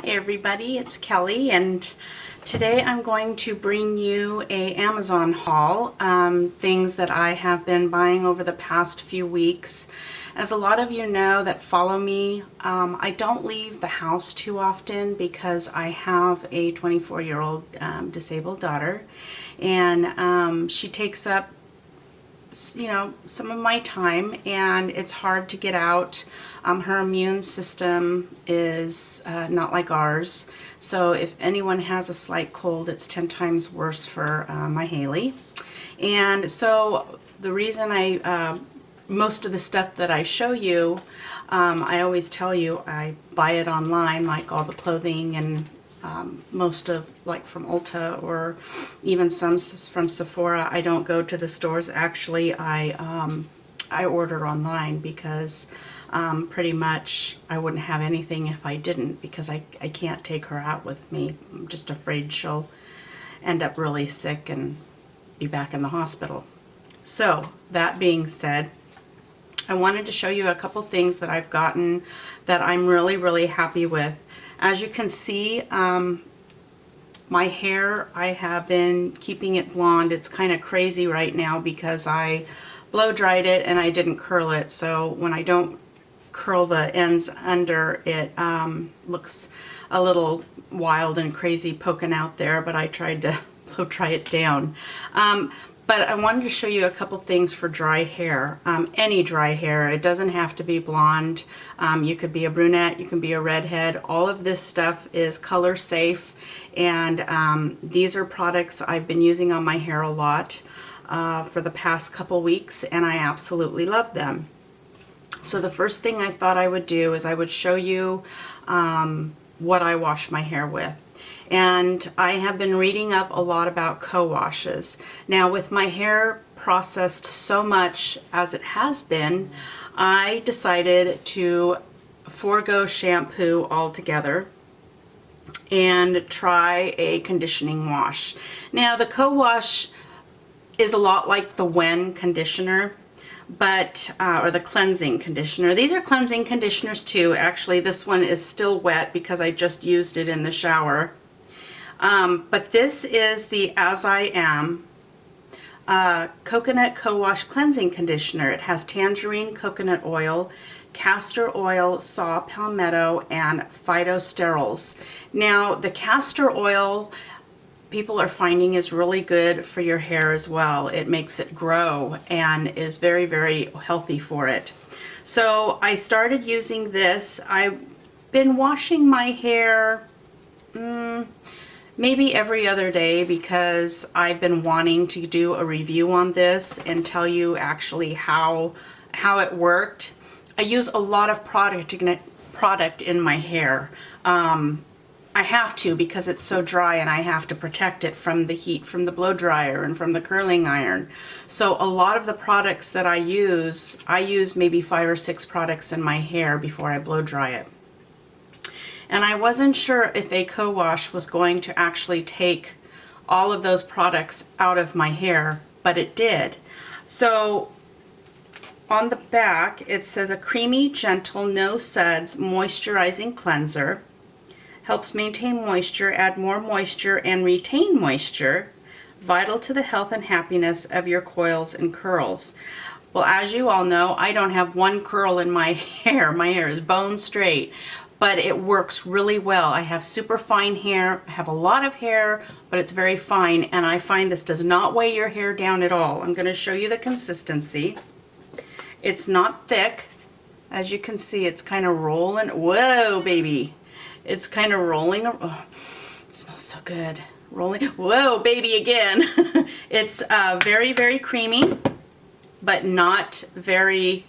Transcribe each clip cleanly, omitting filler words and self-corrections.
everybody, it's Kelly, and today I'm going to bring you a Amazon haul, things that I have been buying over the past few weeks. As a lot of you know that follow me, I don't leave the house too often because I have a 24-year-old disabled daughter, and she takes up some of my time, and it's hard to get out. Her immune system is not like ours, so if anyone has a slight cold, it's 10 times worse for my Haley. And so the reason most of the stuff that I show you, I always tell you I buy it online, like all the clothing and most of, like, from Ulta or even some from Sephora. I don't go to the stores. Actually, I order online because pretty much I wouldn't have anything if I didn't, because I can't take her out with me. I'm just afraid she'll end up really sick and be back in the hospital. So that being said, I wanted to show you a couple things that I've gotten that I'm really happy with. As you can see, my hair, I have been keeping it blonde. It's kind of crazy right now because I blow dried it and I didn't curl it. So when I don't curl the ends under, it looks a little wild and crazy poking out there, but I tried to blow dry it down. But I wanted to show you a couple things for dry hair, any dry hair. It doesn't have to be blonde. You could be a brunette, you can be a redhead. All of this stuff is color safe, and these are products I've been using on my hair a lot for the past couple weeks, and I absolutely love them. So the first thing I thought I would do is I would show you what I wash my hair with. And I have been reading up a lot about co-washes. Now, with my hair processed so much as it has been, I decided to forego shampoo altogether and try a conditioning wash. Now, the co-wash is a lot like the When conditioner, but or the cleansing conditioner. These are cleansing conditioners too. Actually, this one is still wet because I just used it in the shower. But this is the As I Am Coconut Co-Wash Cleansing Conditioner. It has tangerine coconut oil, castor oil, saw palmetto, and phytosterols. Now, the castor oil, people are finding, is really good for your hair as well. It makes it grow and is very healthy for it. So I started using this. I've been washing my hair maybe every other day because I've been wanting to do a review on this and tell you actually how it worked. I use a lot of product in my hair. I have to because it's so dry, and I have to protect it from the heat from the blow dryer and from the curling iron. So a lot of the products that I use maybe 5 or 6 products in my hair before I blow dry it. And I wasn't sure if a co-wash was going to actually take all of those products out of my hair, but it did. So on the back it says a creamy, gentle, no suds moisturizing cleanser. Helps maintain moisture, add more moisture, and retain moisture. Vital to the health and happiness of your coils and curls. Well, as you all know, I don't have one curl in my hair. My hair is bone straight. But it works really well. I have super fine hair. I have a lot of hair, but it's very fine, and I find this does not weigh your hair down at all. I'm going to show you the consistency. It's not thick. As you can see, it's kind of rolling. Whoa, baby. It's kind of rolling. Oh, it smells so good. Rolling. Whoa, baby, again. It's very creamy, but not thick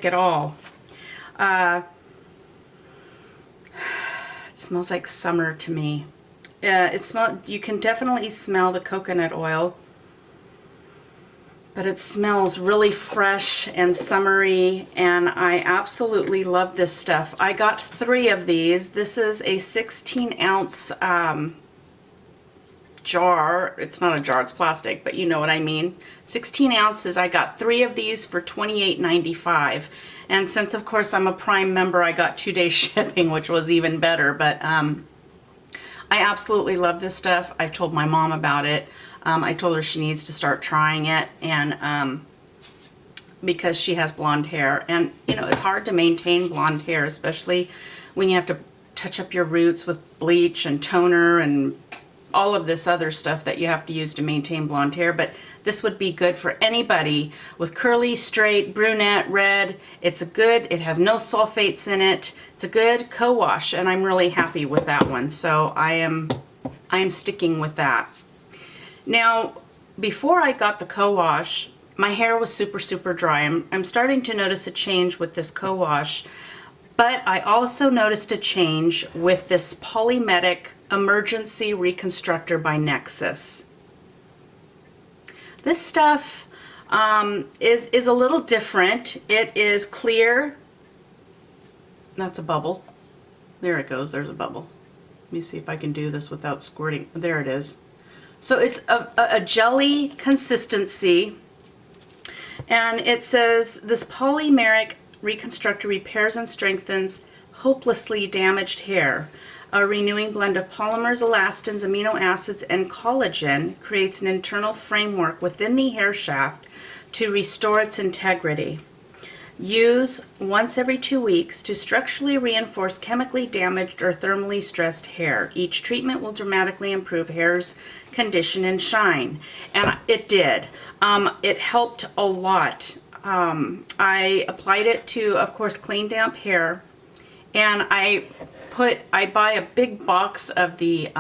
at all. It smells like summer to me. You can definitely smell the coconut oil, but it smells really fresh and summery, and I absolutely love this stuff. I got 3 of these. This is a 16-ounce jar. It's not a jar, it's plastic, but you know what I mean. 16 ounces. I got 3 of these for $28.95. And since of course I'm a Prime member, I got 2-day shipping, which was even better. But I absolutely love this stuff. I've told my mom about it. I told her she needs to start trying it, and because she has blonde hair, and you know, it's hard to maintain blonde hair, especially when you have to touch up your roots with bleach and toner and all of this other stuff that you have to use to maintain blonde hair. But this would be good for anybody with curly, straight, brunette, red. It's a good, it has no sulfates in it. It's a good co-wash, and I'm really happy with that one. So I am sticking with that. Now, before I got the co-wash, my hair was super dry. I'm starting to notice a change with this co-wash, but I also noticed a change with this Polymedic Emergency Reconstructor by Nexus. This stuff is a little different. It is clear. That's a bubble. There it goes. There's a bubble. Let me see if I can do this without squirting. There it is. So it's a jelly consistency, and it says this Polymeric Reconstructor repairs and strengthens hopelessly damaged hair. A renewing blend of polymers, elastins, amino acids, and collagen creates an internal framework within the hair shaft to restore its integrity. Use once every 2 weeks to structurally reinforce chemically damaged or thermally stressed hair. Each treatment will dramatically improve hair's condition and shine. And it did. It helped a lot. I applied it to, of course, clean damp hair. And I buy a big box of the,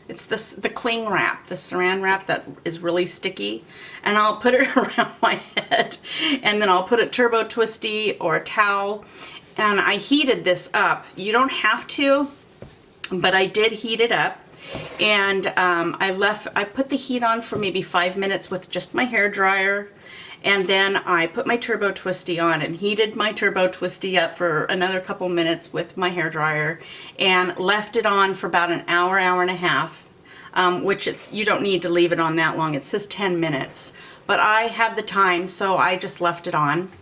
it's the cling wrap, the saran wrap that is really sticky, and I'll put it around my head, and then I'll put a turbo twisty or a towel, and I heated this up. You don't have to, but I did heat it up, and I put the heat on for maybe 5 minutes with just my hair dryer. And then I put my turbo twisty on and heated my turbo twisty up for another couple minutes with my hair dryer, and left it on for about an hour, hour and a half, which you don't need to leave it on that long. It says 10 minutes, but I had the time, so I just left it on.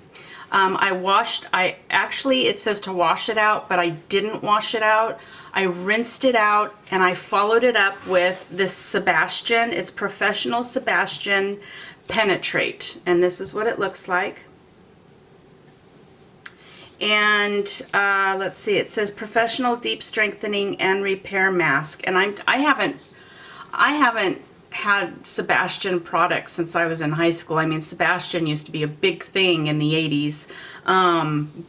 Actually it says to wash it out, but I didn't wash it out. I rinsed it out, and I followed it up with this Sebastian. It's Professional Sebastian Penetraitt, and this is what it looks like. And let's see, it says Professional Deep Strengthening and Repair Mask, and I haven't had Sebastian products since I was in high school. I mean, Sebastian used to be a big thing in the 80s,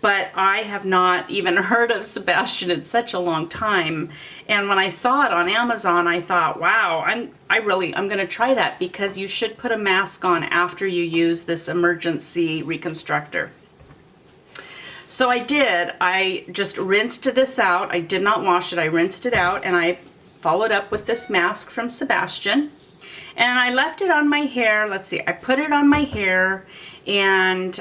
but I have not even heard of Sebastian in such a long time. And when I saw it on Amazon, I thought, wow, I'm going to try that, because you should put a mask on after you use this emergency reconstructor. So I did. I just rinsed this out. I did not wash it. I rinsed it out, and I followed up with this mask from Sebastian. And I left it on my hair. Let's see, I put it on my hair, and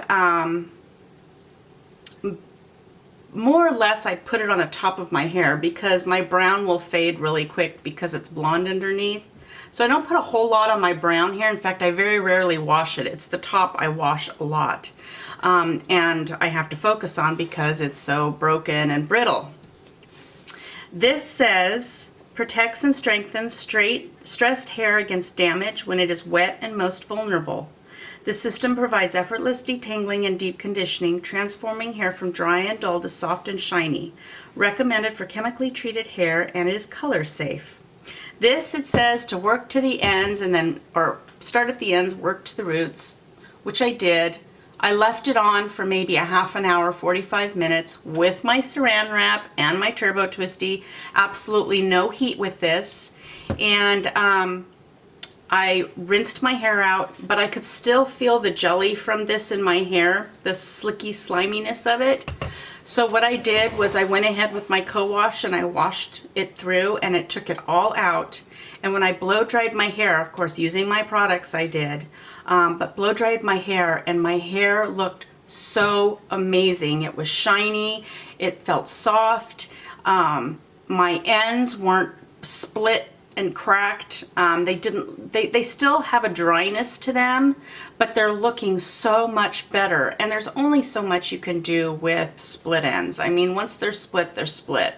more or less I put it on the top of my hair, because my brown will fade really quick because it's blonde underneath. So I don't put a whole lot on my brown hair. In fact, I very rarely wash it. It's the top I wash a lot. And I have to focus on because it's so broken and brittle. This says, protects and strengthens stressed hair against damage when it is wet and most vulnerable. The system provides effortless detangling and deep conditioning, transforming hair from dry and dull to soft and shiny. Recommended for chemically treated hair, and it is color safe. This, it says to work to the ends, and then, or start at the ends, work to the roots, which I did. I left it on for maybe a half an hour, 45 minutes with my saran wrap and my turbo twisty. Absolutely no heat with this. And I rinsed my hair out, but I could still feel the jelly from this in my hair, the slicky sliminess of it. So what I did was I went ahead with my co-wash and I washed it through, and it took it all out. And when I blow dried my hair, of course using my products I did, but blow dried my hair, and my hair looked so amazing. It was shiny, it felt soft, my ends weren't split and cracked. They still have a dryness to them, but they're looking so much better. And there's only so much you can do with split ends. I mean, once they're split, they're split.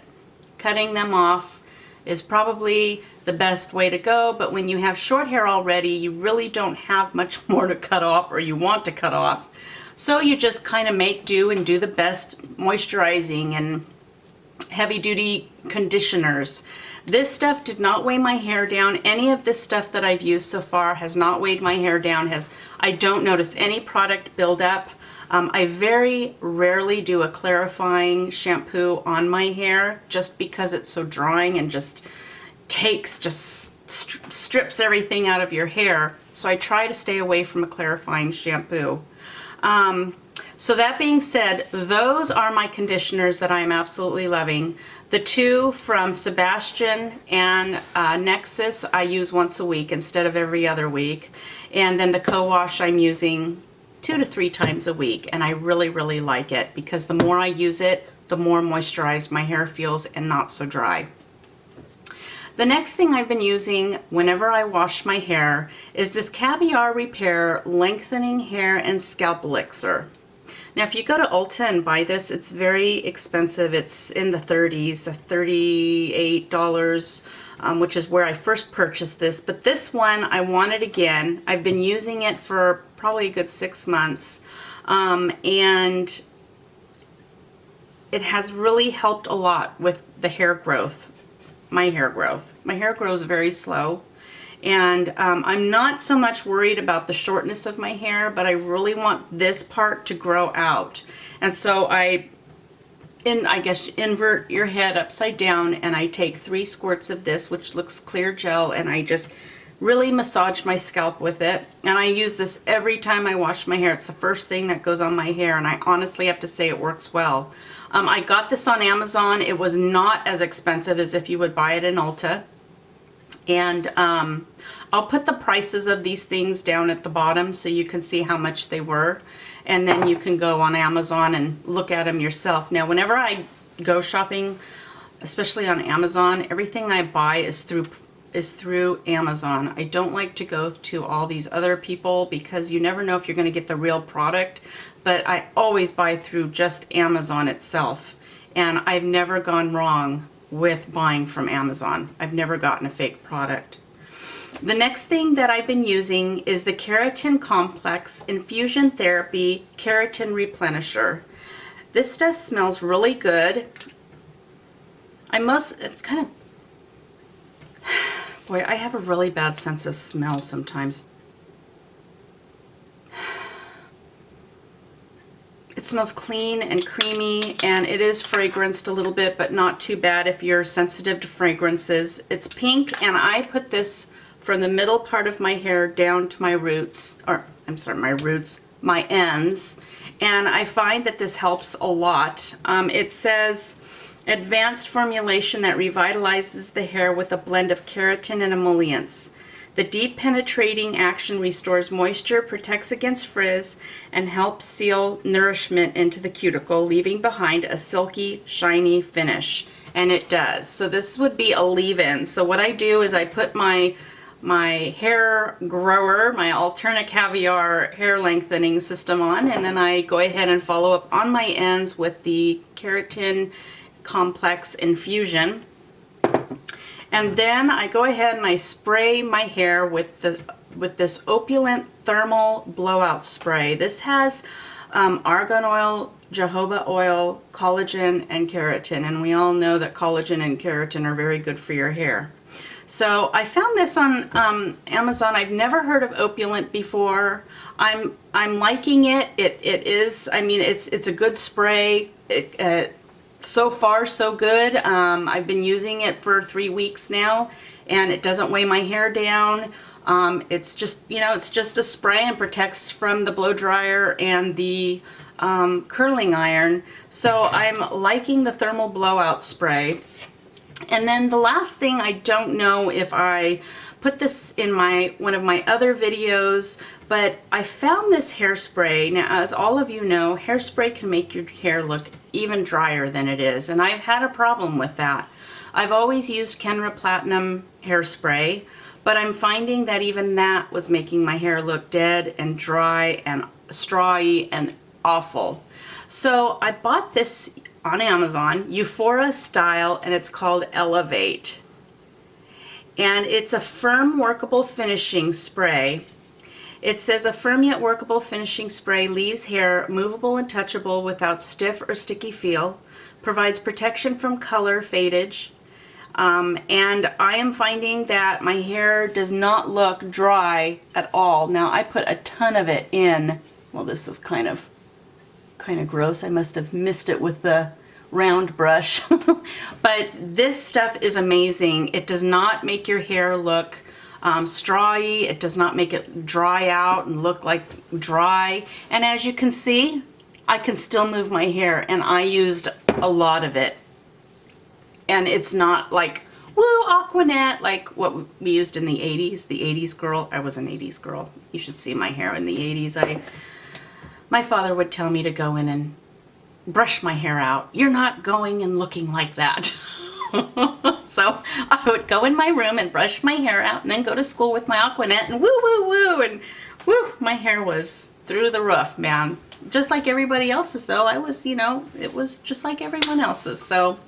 Cutting them off is probably the best way to go, but when you have short hair already, you really don't have much more to cut off, or you want to cut off. So you just kind of make do and do the best moisturizing and heavy duty conditioners. This stuff did not weigh my hair down. Any of this stuff that I've used so far has not weighed my hair down. I don't notice any product buildup. I very rarely do a clarifying shampoo on my hair just because it's so drying and just strips everything out of your hair. So I try to stay away from a clarifying shampoo. So that being said, those are my conditioners that I am absolutely loving. The two from Sebastian and Nexus I use once a week instead of every other week. And then the co-wash I'm using 2 to 3 times a week, and I really, really like it because the more I use it, the more moisturized my hair feels and not so dry. The next thing I've been using whenever I wash my hair is this Caviar Repair Lengthening Hair and Scalp Elixir. Now, if you go to Ulta and buy this, it's very expensive. It's in the 30s, $38, which is where I first purchased this. But this one, I want it again. I've been using it for probably a good 6 months. And it has really helped a lot with the hair growth, my hair growth. My hair grows very slow. And I'm not so much worried about the shortness of my hair, but I really want this part to grow out. And so I guess invert your head upside down, and I take 3 squirts of this, which looks clear gel, and I just really massage my scalp with it. And I use this every time I wash my hair. It's the first thing that goes on my hair, and I honestly have to say it works well. I got this on Amazon. It was not as expensive as if you would buy it in Ulta. And I'll put the prices of these things down at the bottom so you can see how much they were. And then you can go on Amazon and look at them yourself. Now, whenever I go shopping, especially on Amazon, everything I buy is through Amazon. I don't like to go to all these other people because you never know if you're going to get the real product. But I always buy through just Amazon itself. And I've never gone wrong with buying from Amazon. I've never gotten a fake product. The next thing that I've been using is the Keratin Complex Infusion Therapy Keratin Replenisher. This stuff smells really good. It's kind of, boy, I have a really bad sense of smell sometimes. It smells clean and creamy, and it is fragranced a little bit, but not too bad if you're sensitive to fragrances. It's pink, and I put this from the middle part of my hair down to my roots, my ends, and I find that this helps a lot. It says, advanced formulation that revitalizes the hair with a blend of keratin and emollients. The deep penetrating action restores moisture, protects against frizz, and helps seal nourishment into the cuticle, leaving behind a silky, shiny finish. And it does. So this would be a leave-in. So what I do is I put my hair grower, my Alterna Caviar hair lengthening system on, and then I go ahead and follow up on my ends with the Keratin Complex Infusion. And then I go ahead and I spray my hair with this Opulent Thermal Blowout Spray. This has argan oil, jojoba oil, collagen, and keratin. And we all know that collagen and keratin are very good for your hair. So I found this on Amazon. I've never heard of Opulent before. I'm liking it. It is, I mean, it's a good spray. So far, so good. I've been using it for 3 weeks now, and it doesn't weigh my hair down. It's just, it's just a spray and protects from the blow dryer and the curling iron. So I'm liking the thermal blowout spray. And then the last thing, I don't know if I put this in one of my other videos, but I found this hairspray. Now, as all of you know, hairspray can make your hair look even drier than it is, and I've had a problem with that. I've always used Kenra Platinum hairspray, but I'm finding that even that was making my hair look dead and dry and strawy and awful. So I bought this on Amazon, Eufora style, and it's called Elevate. And it's a firm, workable finishing spray. It says a firm yet workable finishing spray leaves hair movable and touchable without stiff or sticky feel, provides protection from color fadage, and I am finding that my hair does not look dry at all. Now I put a ton of it in. Well, this is kind of gross. I must have missed it with the round brush. But this stuff is amazing. It does not make your hair look strawy. It does not make it dry out and look like dry. And as you can see, I can still move my hair, and I used a lot of it. And it's not like, woo, Aquanet, like what we used in the 80s. The 80s girl. I was an 80s girl. You should see my hair in the 80s. My father would tell me to go in and brush my hair out. You're not going and looking like that. So I would go in my room and brush my hair out and then go to school with my Aquanet and woo, woo, woo. And woo, my hair was through the roof, man. Just like everybody else's, though. I was, you know, it was just like everyone else's. So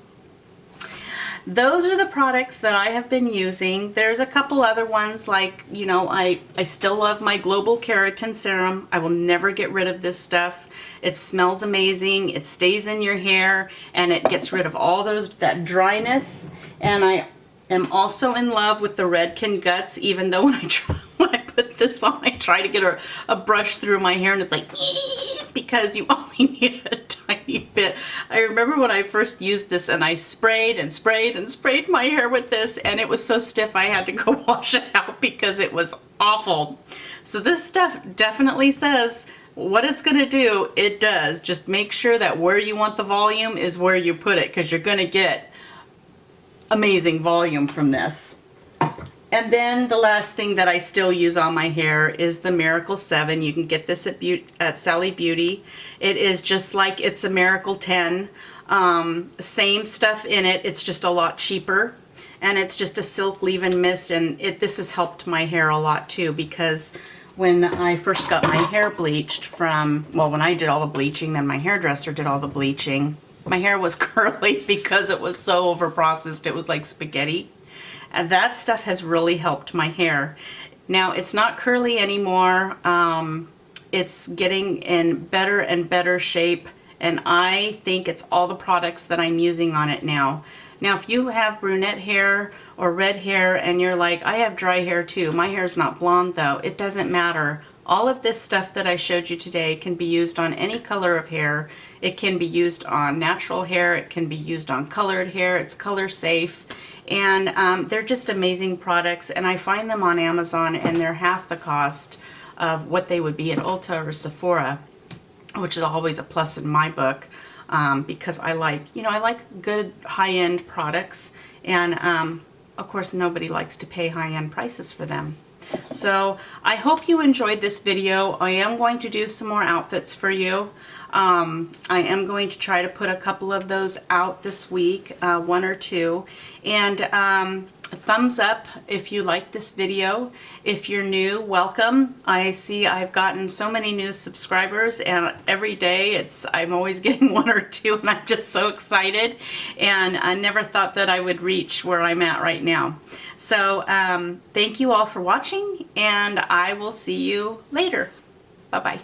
those are the products that I have been using. There's a couple other ones, like, you know, I still love my Global Keratin Serum. I will never get rid of this stuff. It smells amazing. It stays in your hair, and it gets rid of all that dryness. And I am also in love with the Redken Guts, even though when I put this on, I try to get a brush through my hair, and it's like, because you only need a tiny bit. I remember when I first used this, and I sprayed and sprayed and sprayed my hair with this, and it was so stiff I had to go wash it out because it was awful. So this stuff definitely says what it's going to do. It does. Just make sure that where you want the volume is where you put it, because you're going to get amazing volume from this. And then the last thing that I still use on my hair is the Miracle 7. You can get this at Sally Beauty. It is just like it's a Miracle 10. Same stuff in it. It's just a lot cheaper. And it's just a silk leave-in mist. And this has helped my hair a lot too, because when I first got my hair bleached from, well, when I did all the bleaching, then my hairdresser did all the bleaching. My hair was curly because it was so overprocessed. It was like spaghetti. And that stuff has really helped my hair. Now, it's not curly anymore. It's getting in better and better shape, and I think it's all the products that I'm using on it now. Now, if you have brunette hair or red hair and you're like, I have dry hair too, my hair's not blonde though, it doesn't matter. All of this stuff that I showed you today can be used on any color of hair. It can be used on natural hair. It can be used on colored hair. It's color safe. And they're just amazing products, and I find them on Amazon, and they're half the cost of what they would be at Ulta or Sephora, which is always a plus in my book, because I like, you know, I like good high-end products, and of course nobody likes to pay high-end prices for them. So I hope you enjoyed this video. I am going to do some more outfits for you. I am going to try to put a couple of those out this week, one or two. And thumbs up if you like this video. If you're new, welcome. I see I've gotten so many new subscribers, and every day I'm always getting one or two, and I'm just so excited. And I never thought that I would reach where I'm at right now. So thank you all for watching, and I will see you later. Bye-bye.